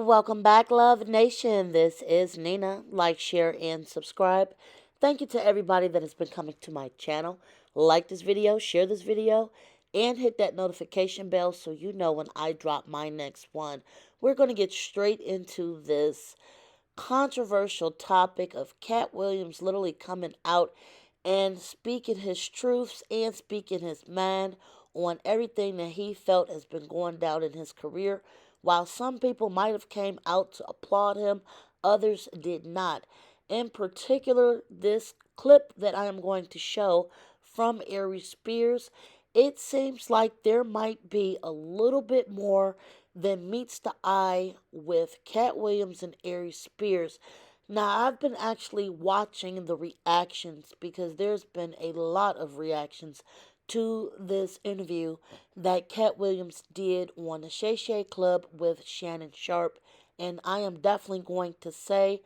Welcome back, Love Nation. This is Nina. Like, share, and subscribe. Thank you to everybody that has been coming to my channel. Like this video, share this video, and hit that notification bell so you know when I drop my next one. We're going to get straight into this controversial topic of Katt Williams literally coming out and speaking his truths and speaking his mind on everything that he felt has been going down in his career. While some people might have came out to applaud him, others did not. In particular, this clip that I am going to show from Aries Spears, it seems like there might be a little bit more than meets the eye with Katt Williams and Aries Spears. Now, I've been actually watching the reactions because there's been a lot of reactions to this interview that Katt Williams did on the Shay Club with Shannon Sharpe. And I am definitely going to say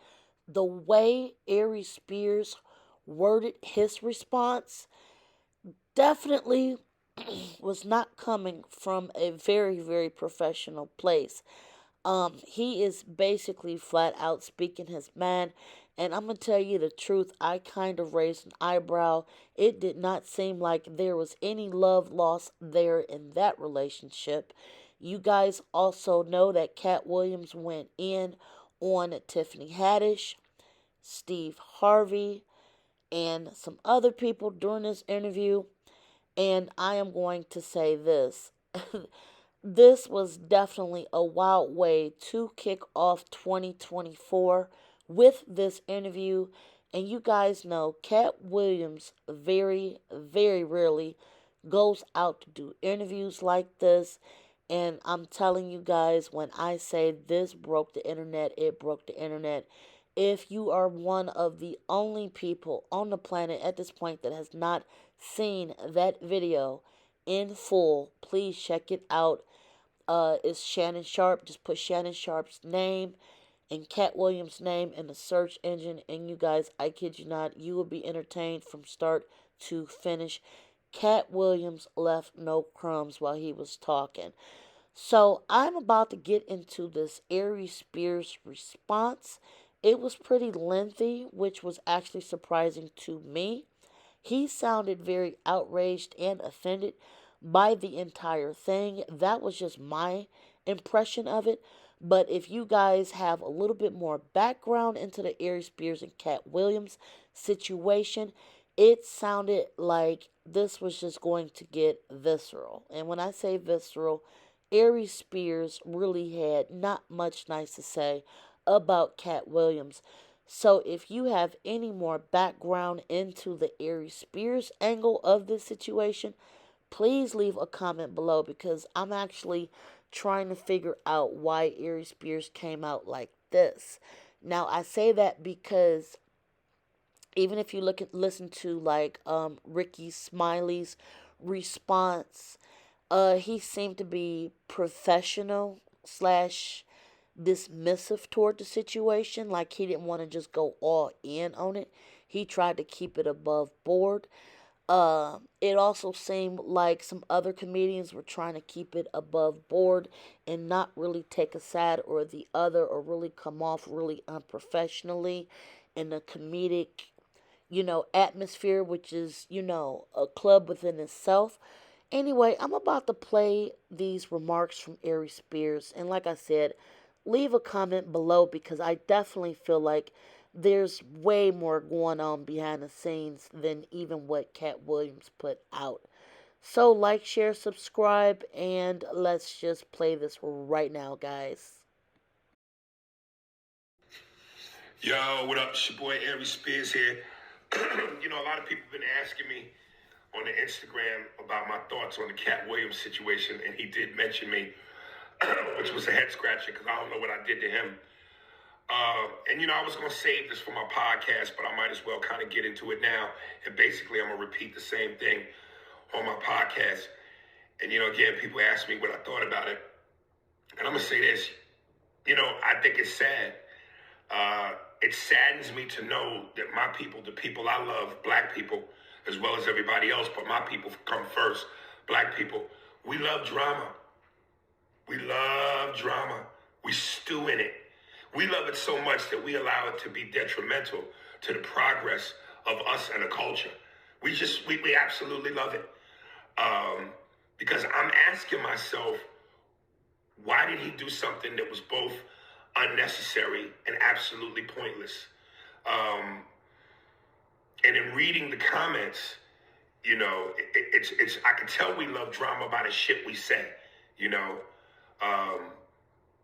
the way Aries Spears worded his response definitely was not coming from a very, very professional place. He is basically flat out speaking his mind. And I'm going to tell you the truth, I kind of raised an eyebrow. It did not seem like there was any love lost there in that relationship. You guys also know that Katt Williams went in on Tiffany Haddish, Steve Harvey, and some other people during this interview. And I am going to say this. This was definitely a wild way to kick off 2024 with this interview. And you guys know Katt Williams very, very rarely goes out to do interviews like this. And I'm telling you guys, when I say this broke the internet, it broke the internet. If you are one of the only people on the planet at this point that has not seen that video in full, please check it out. It's Shannon Sharpe. Just put Shannon Sharpe's name and Katt Williams' name in the search engine, and you guys, I kid you not, you will be entertained from start to finish. Katt Williams left no crumbs while he was talking. So I'm about to get into this Aries Spears response. It was pretty lengthy, which was actually surprising to me. He sounded very outraged and offended by the entire thing. That was just my impression of it. But if you guys have a little bit more background into the Aries Spears and Katt Williams situation, it sounded like this was just going to get visceral. And when I say visceral, Aries Spears really had not much nice to say about Katt Williams. So if you have any more background into the Aries Spears angle of this situation, please leave a comment below because I'm actually trying to figure out why Aries Spears came out like this. Now I say that because even if you listen to like Ricky Smiley's response, he seemed to be professional slash dismissive toward the situation. Like he didn't want to just go all in on it. He tried to keep it above board. It also seemed like some other comedians were trying to keep it above board and not really take a side or the other or really come off really unprofessionally in a comedic, atmosphere, which is, a club within itself. Anyway, I'm about to play these remarks from Aries Spears. And like I said, leave a comment below because I definitely feel like there's way more going on behind the scenes than even what Katt Williams put out. So like, share, subscribe, and let's just play this right now, guys. Yo, what up? It's your boy Aries Spears here. A lot of people have been asking me on the Instagram about my thoughts on the Katt Williams situation, and he did mention me, which was a head scratcher because I don't know what I did to him. I was going to save this for my podcast, but I might as well kind of get into it now. And basically, I'm going to repeat the same thing on my podcast. And, again, people ask me what I thought about it. And I'm going to say this. I think it's sad. It saddens me to know that my people, the people I love, black people, as well as everybody else, but my people come first. Black people, we love drama. We love drama. We stew in it. We love it so much that we allow it to be detrimental to the progress of us and the culture. We absolutely love it. Because I'm asking myself, why did he do something that was both unnecessary and absolutely pointless? And in reading the comments, you know, it's I can tell we love drama by the shit we say, you know.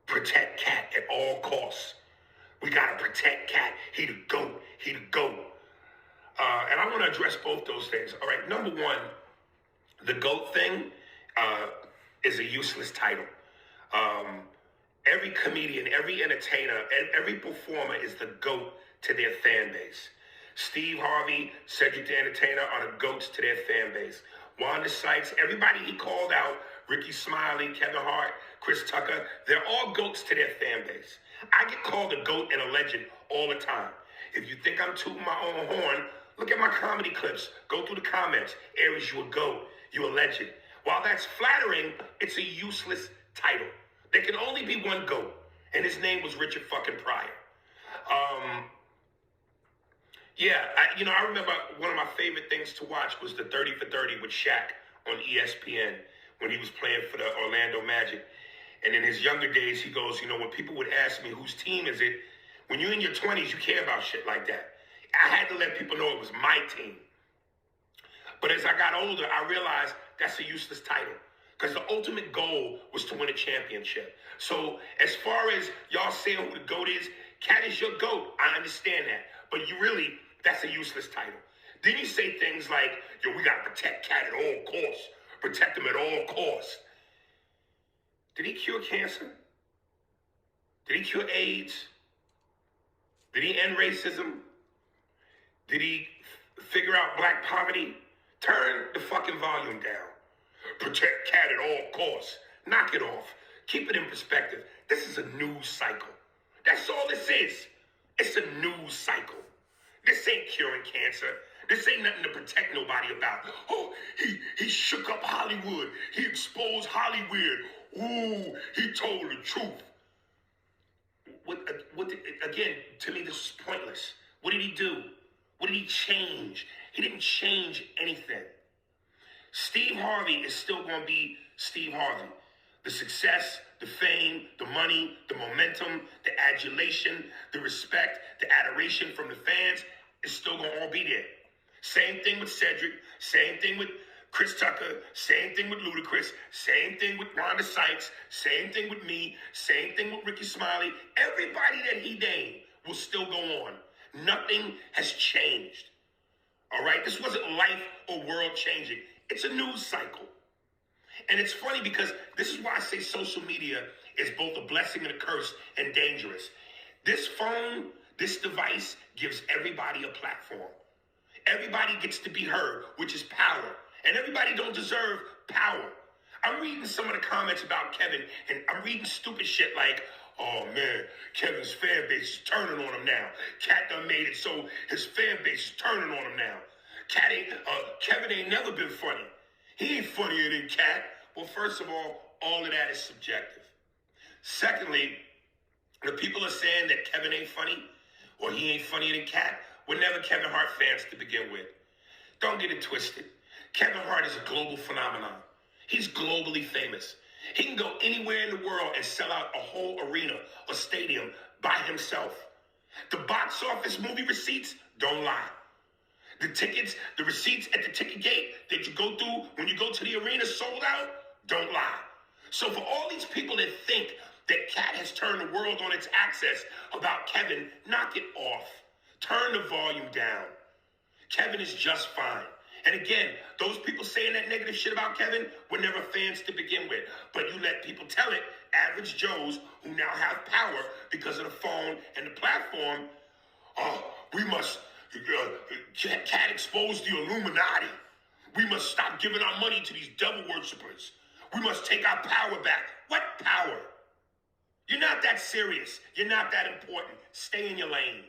Protect Katt at all costs. We gotta protect Katt. He the GOAT. He the GOAT. And I want to address both those things. All right, number one, the GOAT thing is a useless title. Every comedian, every entertainer, every performer is the GOAT to their fan base. Steve Harvey, Cedric the Entertainer are the GOATs to their fan base. Wanda Sykes, everybody he called out, Ricky Smiley, Kevin Hart, Chris Tucker, they're all GOATs to their fan base. I get called a GOAT and a legend all the time. If you think I'm tooting my own horn, look at my comedy clips. Go through the comments. Aries, you a GOAT. You a legend. While that's flattering, it's a useless title. There can only be one GOAT, and his name was Richard fucking Pryor. I remember one of my favorite things to watch was the 30 for 30 with Shaq on ESPN when he was playing for the Orlando Magic. And in his younger days, he goes, you know, when people would ask me whose team is it, when you're in your 20s, you care about shit like that. I had to let people know it was my team. But as I got older, I realized that's a useless title because the ultimate goal was to win a championship. So as far as y'all saying who the GOAT is, Katt is your GOAT. I understand that. But that's a useless title. Then you say things like, yo, we got to protect Katt at all costs. Protect him at all costs. Did he cure cancer? Did he cure AIDS? Did he end racism? Did he figure out black poverty? Turn the fucking volume down. Protect Katt at all costs. Knock it off. Keep it in perspective. This is a news cycle. That's all this is. It's a news cycle. This ain't curing cancer. This ain't nothing to protect nobody about. Oh, he shook up Hollywood. He exposed Hollywood. Ooh, he told the truth. Again, to me, this is pointless. What did he do? What did he change? He didn't change anything. Steve Harvey is still going to be Steve Harvey. The success, the fame, the money, the momentum, the adulation, the respect, the adoration from the fans is still going to all be there. Same thing with Cedric. Same thing with Chris Tucker. Same thing with Ludacris. Same thing with Wanda Sykes. Same thing with me. Same thing with Ricky Smiley. Everybody that he named will still go on. Nothing has changed. All right? This wasn't life or world changing. It's a news cycle. And it's funny because this is why I say social media is both a blessing and a curse and dangerous. This phone, this device gives everybody a platform. Everybody gets to be heard, which is power. And everybody don't deserve power. I'm reading some of the comments about Kevin, and I'm reading stupid shit like, oh man, Kevin's fan base is turning on him now. Katt done made it so his fan base is turning on him now. Kevin ain't never been funny. He ain't funnier than Katt. Well, first of all of that is subjective. Secondly, the people are saying that Kevin ain't funny or he ain't funnier than Katt. We're never Kevin Hart fans to begin with. Don't get it twisted. Kevin Hart is a global phenomenon. He's globally famous. He can go anywhere in the world and sell out a whole arena or stadium by himself. The box office movie receipts don't lie. The tickets, the receipts at the ticket gate that you go through when you go to the arena sold out, don't lie. So for all these people that think that Katt has turned the world on its axis about Kevin, knock it off. Turn the volume down. Kevin is just fine. And again, those people saying that negative shit about Kevin were never fans to begin with. But you let people tell it, average Joes who now have power because of the phone and the platform, Katt exposed the Illuminati. We must stop giving our money to these devil worshippers. We must take our power back. What power? You're not that serious. You're not that important. Stay in your lane.